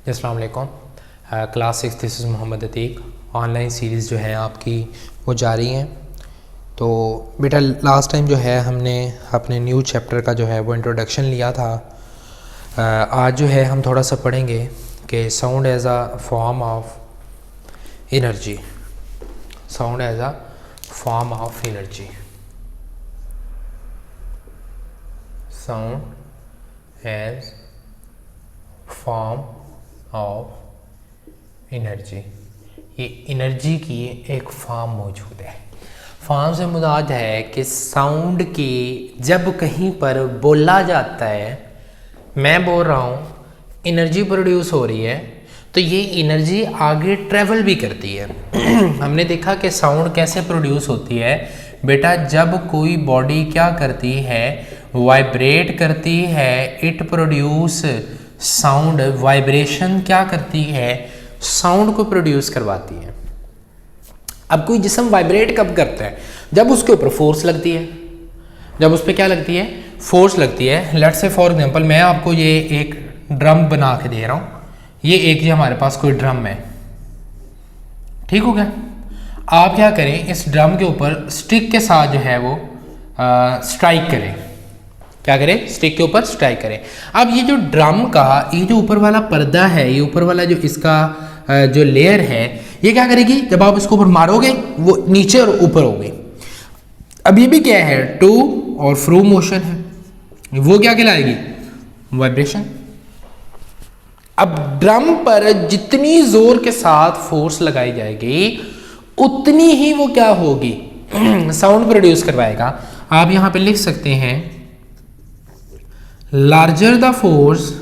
अस्सलाम वालेकुम। Class 6 this is Mohammad Atiq. Online series जो है आपकी वो जारी हैं। तो बेटा लास्ट टाइम जो है हमने अपने न्यू चैप्टर का जो है वो इंट्रोडक्शन लिया था। आज जो है हम थोड़ा सा पढ़ेंगे कि sound as a form of energy, sound as a form of energy, sound as form of energy. ये एनर्जी की एक फॉर्म मौजूद है। फॉर्म से मुराद है कि साउंड की जब कहीं पर बोला जाता है, मैं बोल रहा हूँ, एनर्जी प्रोड्यूस हो रही है, तो ये एनर्जी आगे ट्रैवल भी करती है। हमने देखा कि साउंड कैसे प्रोड्यूस होती है बेटा, जब कोई बॉडी क्या करती है, वाइब्रेट करती है, इट प्रोड्यूस साउंड। वाइब्रेशन क्या करती है, साउंड को प्रोड्यूस करवाती है। अब कोई जिस्म वाइब्रेट कब करता है, जब उसके ऊपर फोर्स लगती है। जब उस पर क्या लगती है, फोर्स लगती है। लेट्स से फॉर एग्जांपल मैं आपको ये एक ड्रम बना के दे रहा हूँ, ये एक जो हमारे पास कोई ड्रम है, ठीक हो गया। आप क्या करें, इस ड्रम के ऊपर स्टिक के साथ जो है वो स्ट्राइक करें। क्या करें, स्टिक के ऊपर स्ट्राइक करें। अब ये जो ड्रम का ये जो ऊपर वाला पर्दा है, ये ऊपर वाला जो इसका जो लेयर है, ये क्या करेगी, जब आप इसको ऊपर मारोगे वो नीचे और ऊपर होगी। अब ये भी क्या है, टू और फ्रो मोशन है, वो क्या कहलाएगी, वाइब्रेशन। अब ड्रम पर जितनी जोर के साथ फोर्स लगाई जाएगी उतनी ही वो क्या होगी, साउंड प्रोड्यूस करवाएगा। आप यहां पे लिख सकते हैं, लार्जर द फोर्स,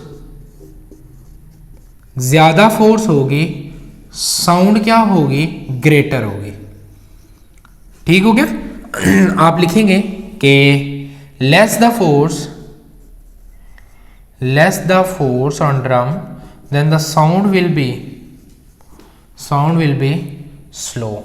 ज्यादा फोर्स होगी, साउंड क्या होगी, ग्रेटर होगी। ठीक हो गया। आप लिखेंगे कि less the force on drum, then the sound will be slow.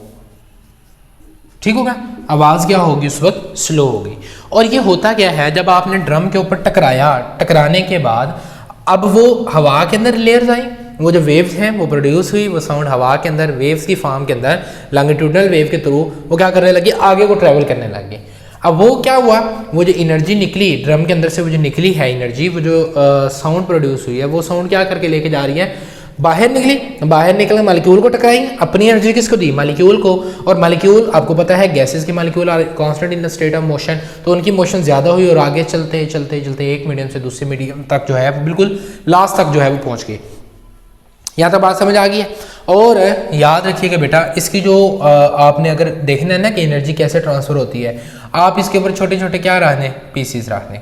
ठीक होगा, आवाज क्या होगी उस वक्त, स्लो होगी। और ये होता क्या है, जब आपने ड्रम के ऊपर टकराया, टकराने के बाद अब वो हवा के अंदर लेयर्स आई, वो जो वेव्स हैं वो प्रोड्यूस हुई, वो साउंड हवा के अंदर वेव्स की फॉर्म के अंदर लॉन्गिट्यूडनल वेव के थ्रू वो क्या करने लगी, आगे को ट्रैवल करने लगी। अब वो क्या हुआ, वो जो एनर्जी निकली ड्रम के अंदर से, वो जो निकली है एनर्जी, वो जो साउंड प्रोड्यूस हुई है, वो साउंड क्या करके लेके जा रही है, बाहर निकली। बाहर निकले मालिक्यूल को टकराई, अपनी एनर्जी किसको दी, मालिक्यूल को। और मालिक्यूल आपको पता है गैसेस के molecule are constant in the state of motion, तो उनकी मोशन ज़्यादा हुई और आगे चलते चलते चलते एक मीडियम से दूसरे मीडियम तक जो है बिल्कुल लास्ट तक जो है वो पहुंच गई। यहाँ तक बात समझ आ गई है। और याद रखिएगा बेटा, इसकी जो आपने अगर देखना है ना कि एनर्जी कैसे ट्रांसफर होती है, आप इसके ऊपर छोटे छोटे क्या रखने, पीसीस रखने,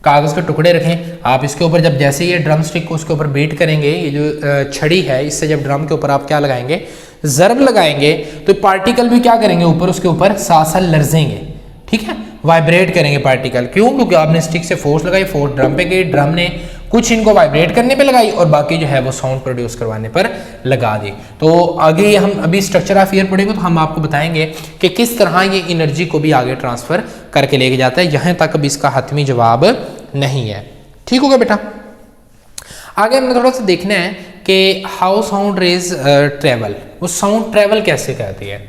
कागज़ के टुकड़े रखें। आप इसके ऊपर जब जैसे ये ड्रम स्टिक को उसके ऊपर बीट करेंगे, ये जो छड़ी है, इससे जब ड्रम के ऊपर आप क्या लगाएंगे, ज़रब लगाएंगे, तो पार्टिकल भी क्या करेंगे, ऊपर उसके ऊपर साथ साथ लर्जेंगे। ठीक है, वाइब्रेट करेंगे पार्टिकल। क्यों, क्योंकि आपने स्टिक से फोर्स लगाई, फोर्स ड्रम पे गई, ड्रम ने कुछ इनको वाइब्रेट करने पे लगाई और बाकी जो है वो साउंड प्रोड्यूस करवाने पर लगा दी। तो आगे हम अभी स्ट्रक्चर ऑफ ईयर पढ़ेंगे तो हम आपको बताएंगे कि किस तरह ये एनर्जी को भी आगे ट्रांसफर करके लेके जाता है। यहाँ तक अभी इसका हतमी जवाब नहीं है। ठीक होगा बेटा। आगे हमने थोड़ा सा देखना है कि हाउ साउंड रेज ट्रेवल, वो साउंड ट्रेवल कैसे करती है,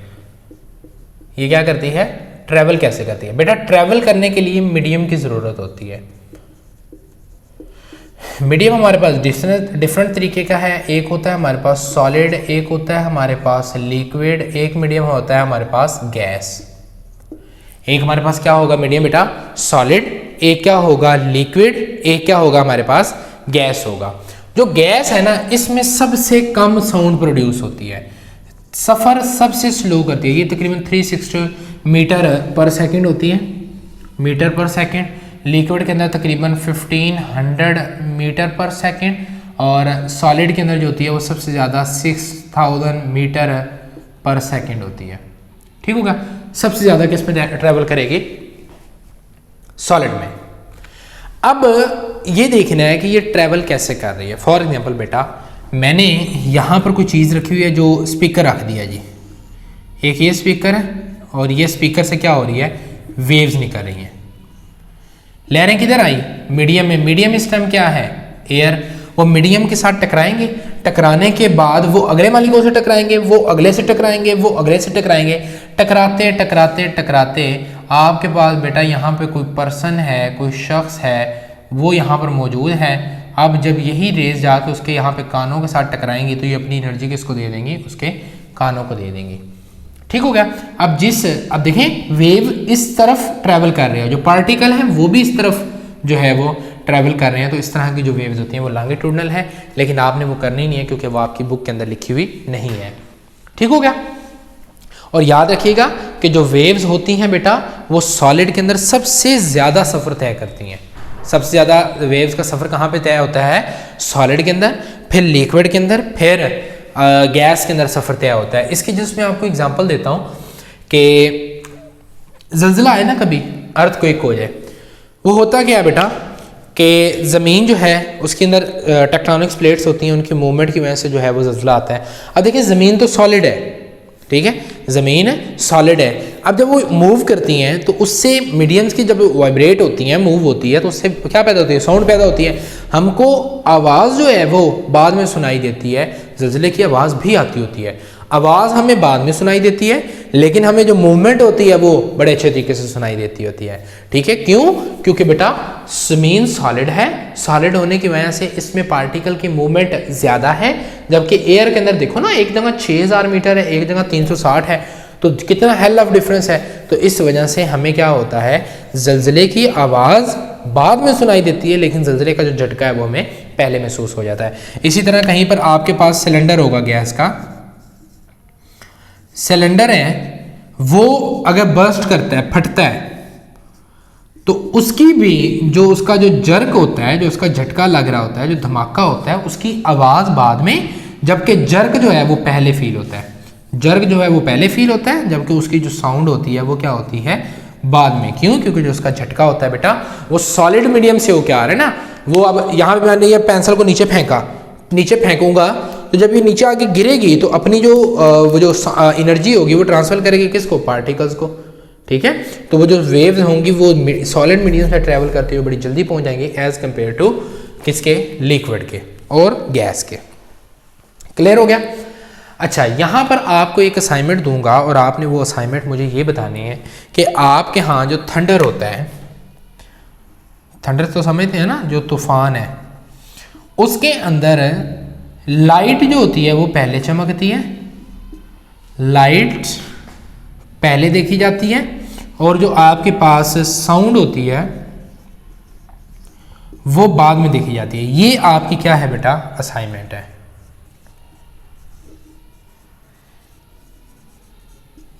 ये क्या करती है, ट्रेवल कैसे करती है। बेटा ट्रेवल करने के लिए मीडियम की जरूरत होती है। मीडियम हमारे पास डिफरेंट तरीके का है। एक होता है हमारे पास सॉलिड, एक होता है हमारे पास लिक्विड, एक मीडियम होता है हमारे पास गैस। एक हमारे पास क्या होगा मीडियम बेटा, सॉलिड, एक क्या होगा लिक्विड, एक क्या होगा हमारे पास गैस होगा। जो गैस है ना, इसमें सबसे कम साउंड प्रोड्यूस होती है, सफ़र सबसे स्लो करती है। ये तकरीबन 360 मीटर पर सेकेंड होती है, मीटर पर सेकेंड। लिक्विड के अंदर तकरीबन 1500 मीटर पर सेकेंड, और सॉलिड के अंदर जो होती है वो सबसे ज़्यादा 6000 मीटर पर सेकेंड होती है। ठीक होगा, सबसे ज़्यादा किस में ट्रैवल करेगी, सॉलिड में। अब ये देखना है कि ये ट्रैवल कैसे कर रही है। फॉर एग्जांपल बेटा, मैंने यहाँ पर कोई चीज़ रखी हुई है, जो स्पीकर रख दिया जी, एक ये स्पीकर है और ये स्पीकर से क्या हो रही है, वेव्स निकल रही हैं। लहरें किधर आई, मीडियम में। मीडियम इस टाइम क्या है, एयर। वो मीडियम के साथ टकराएंगे, टकराने के बाद वो अगले मालिकों से टकराएंगे, वो अगले से टकराएंगे, वो अगले से टकराएंगे, टकराते टकराते टकराते आपके पास बेटा यहाँ पे कोई पर्सन है, कोई शख्स है, वो यहाँ पर मौजूद है। अब जब यही रेस जाके उसके यहाँ पे कानों के साथ टकराएंगी तो ये अपनी एनर्जी किसको दे देंगी, उसके कानों को दे देंगी। ठीक हो गया। अब देखें वेव इस तरफ ट्रैवल कर रहे हैं, जो पार्टिकल हैं वो भी इस तरफ जो है वो ट्रैवल कर रहे हैं। तो इस तरह की जो वेव्स होती हैं वो लॉन्गिट्यूडनल है, लेकिन आपने वो करनी नहीं है क्योंकि वो आपकी बुक के अंदर लिखी हुई नहीं है। ठीक हो गया। और याद रखिएगा कि जो वेव्स होती हैं बेटा वो सॉलिड के अंदर सबसे ज़्यादा सफ़र तय करती हैं। सबसे ज़्यादा वेव्स का सफ़र कहाँ पे तय होता है, सॉलिड के अंदर, फिर लिक्विड के अंदर, फिर गैस के अंदर सफ़र तय होता है। इसकी जिसमें आपको एग्जांपल देता हूँ कि ज़ल्ज़ला आए ना, कभी अर्थक्वेक हो जाए, वो होता क्या है बेटा कि ज़मीन जो है उसके अंदर टेक्टोनिक प्लेट्स होती हैं, उनकी मूवमेंट की वजह से जो है वो ज़ल्ज़ला आता है। अब देखिए ज़मीन तो सॉलिड है, ठीक है, ज़मीन सॉलिड है। अब जब वो मूव करती हैं तो उससे मीडियम्स की जब वाइब्रेट होती हैं, मूव होती है, तो उससे क्या पैदा होती है, साउंड पैदा होती है। हमको आवाज़ जो है वो बाद में सुनाई देती है, ज़ल्ज़ले की आवाज़ भी आती होती है। आवाज़ हमें बाद में सुनाई देती है, लेकिन हमें जो मूवमेंट होती है वो बड़े अच्छे तरीके से सुनाई देती होती है। ठीक है, क्यों? क्योंकि बेटा ज़मीन सॉलिड है, सॉलिड होने की वजह से इसमें पार्टिकल की मूवमेंट ज़्यादा है, जबकि एयर के अंदर देखो ना, एक जगह 6000 मीटर है, एक जगह 360 है, तो कितना हेल ऑफ डिफरेंस है। तो इस वजह से हमें क्या होता है, ज़ल्ज़ले की आवाज़ बाद में सुनाई देती है, लेकिन ज़ल्ज़ले का जो झटका है वो हमें पहले महसूस हो जाता है। इसी तरह कहीं पर आपके पास सिलेंडर होगा, गैस का सिलेंडर है, वो अगर बर्स्ट करता है, फटता है, तो उसकी भी जो उसका जो जर्क होता है, जो उसका झटका लग रहा होता है, जो धमाका होता है, उसकी आवाज़ बाद में, जबकि जर्क जो है वो पहले फील होता है। जर्क जो है वो पहले फील होता है, जबकि उसकी जो साउंड होती है वो क्या होती है, बाद में। क्यों? क्योंकि जो उसका झटका होता है बेटा वो सॉलिड मीडियम से होकर आ रहा है ना। वो अब यहाँ पे मैंने ये पेंसिल को नीचे फेंका, नीचे फेंकूंगा तो जब ये नीचे आके गिरेगी तो अपनी जो वो जो एनर्जी होगी वो ट्रांसफर करेगी किसको, पार्टिकल्स को। ठीक है, तो वो जो वेव्स होंगी वो सॉलिड मीडियम से ट्रैवल करते हुए बड़ी जल्दी पहुंच जाएंगे एज कंपेयर टू किसके, लिक्विड के और गैस के। क्लियर हो गया। अच्छा, यहाँ पर आपको एक असाइनमेंट दूंगा और आपने वो असाइनमेंट मुझे ये बतानी है कि आपके यहाँ जो थंडर होता है, थंडर तो समझते हैं ना, जो तूफान है, उसके अंदर लाइट जो होती है वो पहले चमकती है, लाइट पहले देखी जाती है, और जो आपके पास साउंड होती है वो बाद में देखी जाती है। ये आपकी क्या है बेटा, असाइनमेंट है।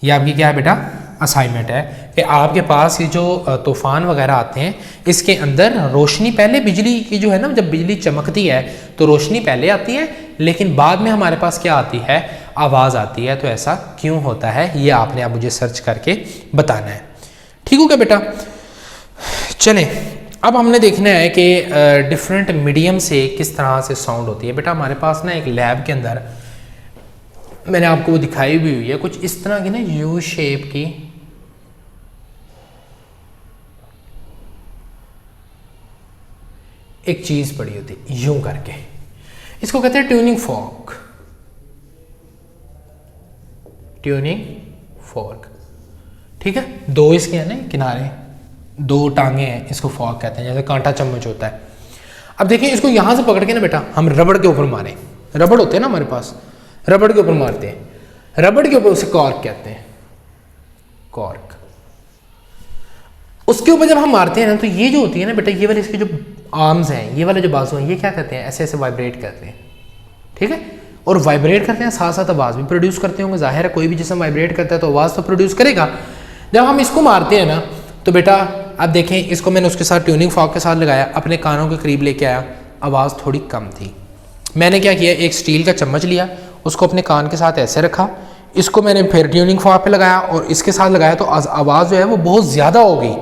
ये आपकी क्या है बेटा, असाइनमेंट है कि आपके पास ये जो तूफान वगैरह आते हैं, इसके अंदर रोशनी पहले, बिजली की जो है ना, जब बिजली चमकती है तो रोशनी पहले आती है, लेकिन बाद में हमारे पास क्या आती है, आवाज़ आती है। तो ऐसा क्यों होता है, ये आपने अब मुझे सर्च करके बताना है। ठीक हो गया बेटा। चलें, अब हमने देखना है कि डिफरेंट मीडियम से किस तरह से साउंड होती है। बेटा हमारे पास ना एक लैब के अंदर मैंने आपको वो दिखाई भी हुई है, कुछ इस तरह की ना यू शेप की एक चीज पड़ी होती है, यूं करके, इसको कहते हैं ट्यूनिंग फॉर्क। ट्यूनिंग फॉर्क, ठीक है, दो इसके हैं ना किनारे, दो टांगे हैं, इसको फॉर्क कहते हैं, जैसे कांटा चम्मच होता है। अब देखिए, इसको यहां से पकड़ के ना बेटा हम रबड़ के ऊपर मारें, रबड़ होते हैं ना हमारे पास, रबड़ के ऊपर मारते हैं, रबड़ के ऊपर उसे कॉर्क कहते हैं, कॉर्क। उसके ऊपर जब हम मारते हैं ना, तो ये जो होती है ना बेटा, ये वाले इसके जो आर्म्स हैं, ये वाले जो बाजू हैं, ये क्या करते हैं, ऐसे ऐसे वाइब्रेट करते हैं। ठीक है, और वाइब्रेट करते हैं, साथ साथ आवाज़ भी प्रोड्यूस करते होंगे। जाहिर है कोई भी जिसम वाइब्रेट करता है तो आवाज़ तो प्रोड्यूस करेगा। जब हम इसको मारते हैं ना, तो बेटा अब देखें, इसको मैंने उसके साथ ट्यूनिंग फॉर्क के साथ लगाया, अपने कानों के करीब लेके आया, आवाज़ थोड़ी कम थी। मैंने क्या किया, एक स्टील का चम्मच लिया, उसको अपने कान के साथ ऐसे रखा, इसको मैंने फिर ट्यूनिंग फॉर्क पे लगाया और इसके साथ लगाया, तो आवाज़ जो है वो बहुत ज़्यादा हो गई।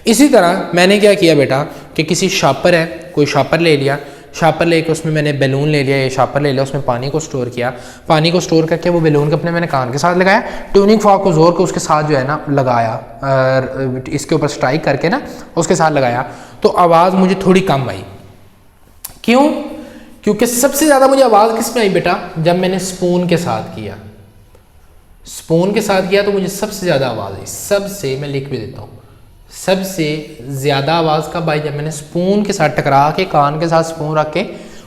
इसी तरह मैंने क्या किया बेटा कि किसी शापर है, कोई शापर ले लिया, शापर लेके उसमें मैंने बैलून ले लिया, ये शापर ले लिया, उसमें पानी को स्टोर किया, पानी को स्टोर करके वो बैलून के अपने मैंने कान के साथ लगाया, ट्यूनिंग फॉर्क को जोर के उसके साथ जो है ना लगाया, इसके ऊपर स्ट्राइक करके ना उसके साथ लगाया, तो आवाज़ मुझे थोड़ी कम आई। क्यों? क्योंकि सबसे ज़्यादा मुझे आवाज़ किस में आई बेटा, जब मैंने स्पून के साथ किया, स्पून के साथ किया तो मुझे सबसे ज़्यादा आवाज़ आई। सबसे, मैं लिख भी देता हूँ, सबसे ज़्यादा आवाज़ कब आई, जब मैंने स्पून के साथ टकरा के कान के साथ स्पून रख के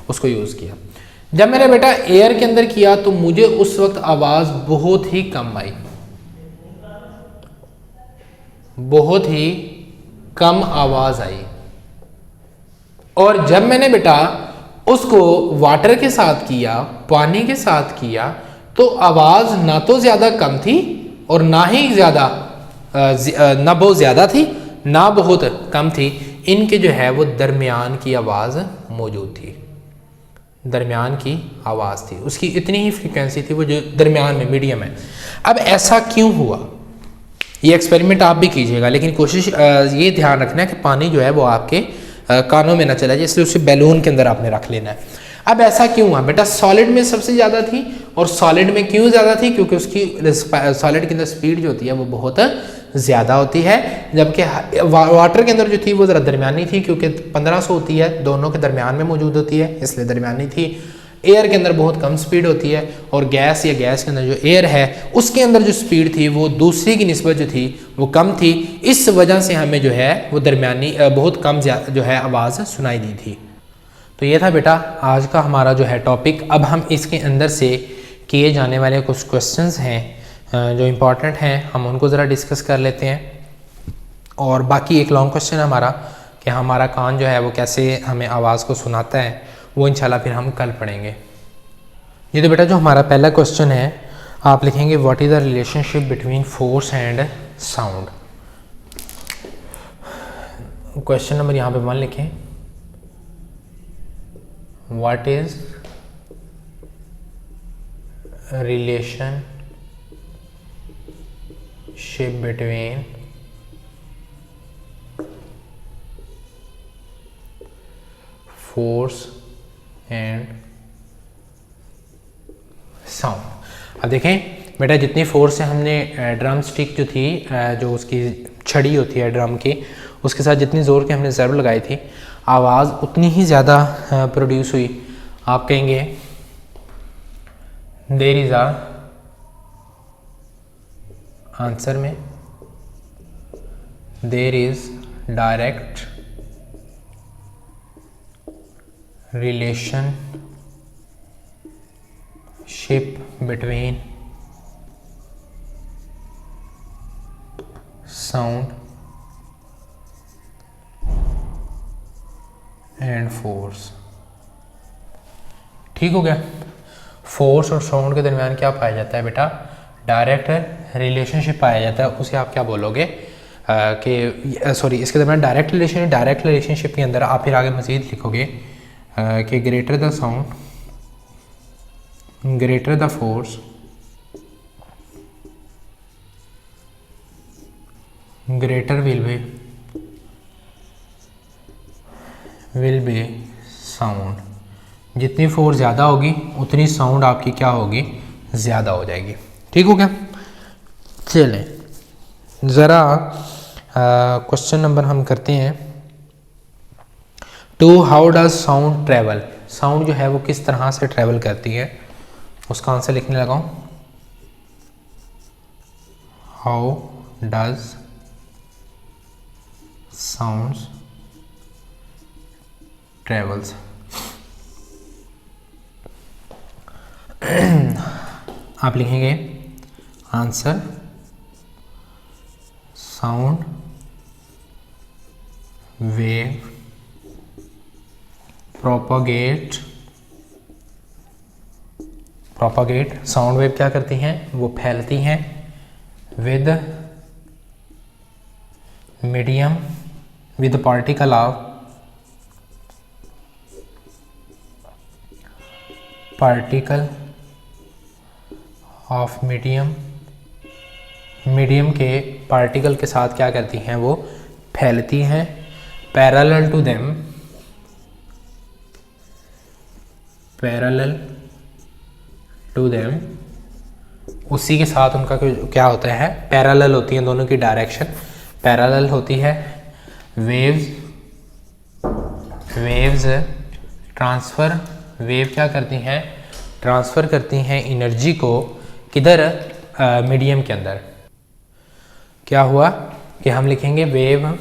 उसको यूज़ किया। जब मैंने बेटा एयर के अंदर किया तो मुझे उस वक्त आवाज़ बहुत ही कम आई, बहुत ही कम आवाज़ आई। और जब मैंने बेटा उसको वाटर के साथ किया, पानी के साथ किया, तो आवाज़ ना तो ज़्यादा कम थी और ना ही ज़्यादा ना बहुत ज़्यादा थी ना बहुत कम थी, इनके जो है वो दरमियान की आवाज़ मौजूद थी, दरमियान की आवाज़ थी, उसकी इतनी ही फ्रीक्वेंसी थी वो जो दरमियान में मीडियम है। अब ऐसा क्यों हुआ, ये एक्सपेरिमेंट आप भी कीजिएगा, लेकिन कोशिश ये ध्यान रखना है कि पानी जो है वो आपके कानों में ना चला जाए, इसलिए उसे बैलून के अंदर आपने रख लेना है। अब ऐसा क्यों हुआ बेटा, सॉलिड में सबसे ज़्यादा थी, और सॉलिड में क्यों ज़्यादा थी, क्योंकि उसकी सॉलिड के अंदर स्पीड जो होती है वो बहुत ज़्यादा होती है, जबकि वाटर के अंदर जो थी वो ज़रा दरमियानी थी, क्योंकि 1500 होती है, दोनों के दरमियान में मौजूद होती है, इसलिए दरमियानी थी। एयर के अंदर बहुत कम स्पीड होती है, और गैस या गैस के अंदर जो एयर है उसके अंदर जो स्पीड थी वो दूसरी की निस्बत जो थी वो कम थी, इस वजह से हमें जो है वो दरमियानी बहुत कम जो है आवाज़ सुनाई दी थी। तो ये था बेटा आज का हमारा जो है टॉपिक। अब हम इसके अंदर से किए जाने वाले कुछ क्वेश्चंस हैं जो इम्पोर्टेंट हैं, हम उनको ज़रा डिस्कस कर लेते हैं, और बाकी एक लॉन्ग क्वेश्चन है हमारा कि हमारा कान जो है वो कैसे हमें आवाज़ को सुनाता है, वो इंशाल्लाह फिर हम कल पढ़ेंगे। ये तो बेटा जो हमारा पहला क्वेश्चन है, आप लिखेंगे what is the relationship between force and sound. Question number यहाँ पे 1 लिखें, what is relationship between force and sound. अब देखें बेटा जितनी फोर्स से हमने ड्रम स्टिक जो थी, जो उसकी छड़ी होती है ड्रम की, उसके साथ जितनी ज़ोर के हमने ज़रब लगाई थी, आवाज़ उतनी ही ज़्यादा प्रोड्यूस हुई। आप कहेंगे देयर इज़ अ आंसर में there is direct relationship between sound and force। ठीक हो गया। फोर्स और साउंड के दरमियान क्या पाया जाता है बेटा, डायरेक्ट रिलेशनशिप पाया जाता है। उसे आप क्या बोलोगे कि सॉरी, इसके दरमियान डायरेक्ट रिलेशनशिप के अंदर आप फिर आगे मज़ीद लिखोगे कि greater the sound greater the force greater will be sound. जितनी फोर्स ज़्यादा होगी उतनी साउंड आपकी क्या होगी, ज़्यादा हो जाएगी। ठीक हो गया। चलें ज़रा क्वेश्चन नंबर हम करते हैं। To how does sound travel, sound जो है वो किस तरह से ट्रेवल करती है, उसका आंसर लिखने लगा हूँ। How does sounds travels. आप लिखेंगे answer sound wave propagate sound wave क्या करती हैं, वो फैलती हैं with medium with particle of medium के पार्टिकल के साथ क्या करती हैं, वो फैलती हैं पैरेलल टू देम उसी के साथ उनका क्या होता है, पैरेलल होती हैं दोनों की डायरेक्शन पैरेलल होती है। वेव्स ट्रांसफर वेव क्या करती हैं, ट्रांसफ़र करती हैं एनर्जी को किधर, मीडियम के अंदर। क्या हुआ कि हम लिखेंगे wave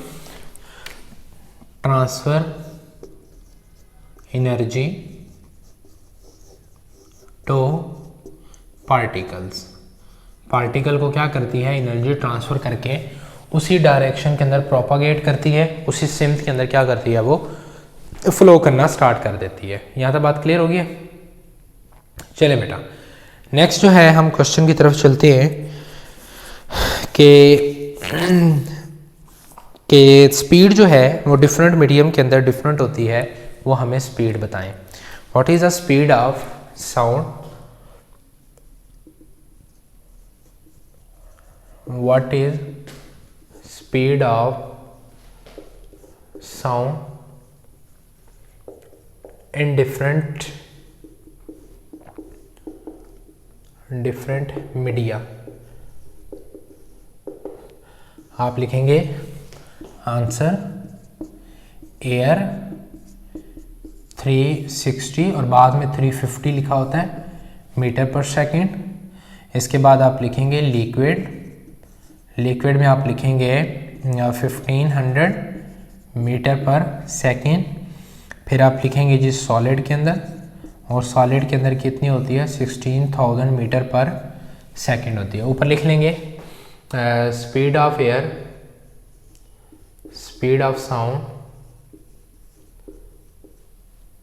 transfer energy two particles. Particle को क्या करती है, एनर्जी ट्रांसफ़र करके उसी डायरेक्शन के अंदर प्रोपागेट करती है, उसी सिम्थ के अंदर क्या करती है, वो फ्लो करना स्टार्ट कर देती है। यहाँ तक बात क्लियर होगी है? चले बेटा, नेक्स्ट जो है हम क्वेश्चन की तरफ चलते हैं कि स्पीड जो है वो डिफरेंट मीडियम के अंदर डिफरेंट होती है, वो हमें स्पीड बताएं। What is the speed of sound, what is speed of sound in different media. आप लिखेंगे आंसर एयर 360 और बाद में 350 लिखा होता है मीटर पर सेकंड। इसके बाद आप लिखेंगे लिक्विड, लिक्विड में आप लिखेंगे 1500 मीटर पर सेकंड। फिर आप लिखेंगे जी सॉलिड के अंदर, और सॉलिड के अंदर कितनी होती है, 16,000 मीटर पर सेकंड होती है। ऊपर लिख लेंगे speed of air, speed of sound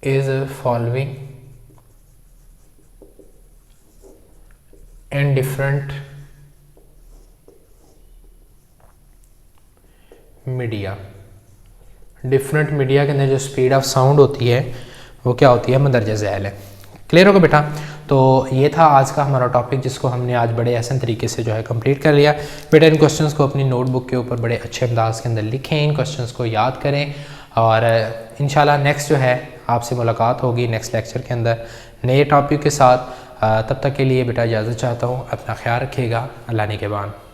is following in different media. Different media के अंदर जो स्पीड ऑफ साउंड होती है वो क्या होती है, मंदरजा झैल है। क्लियर होगा बेटा? तो ये था आज का हमारा टॉपिक, जिसको हमने आज बड़े आसान तरीके से जो है कंप्लीट कर लिया। बेटा इन क्वेश्चंस को अपनी नोटबुक के ऊपर बड़े अच्छे अंदाज के अंदर लिखें, इन क्वेश्चंस को याद करें, और इंशाल्लाह नेक्स्ट जो है आपसे मुलाकात होगी नेक्स्ट लेक्चर के अंदर नए टॉपिक के साथ। तब तक के लिए बेटा इजाज़त चाहता हूँ, अपना ख्याल रखिएगा। अल्लाह ने के बाद।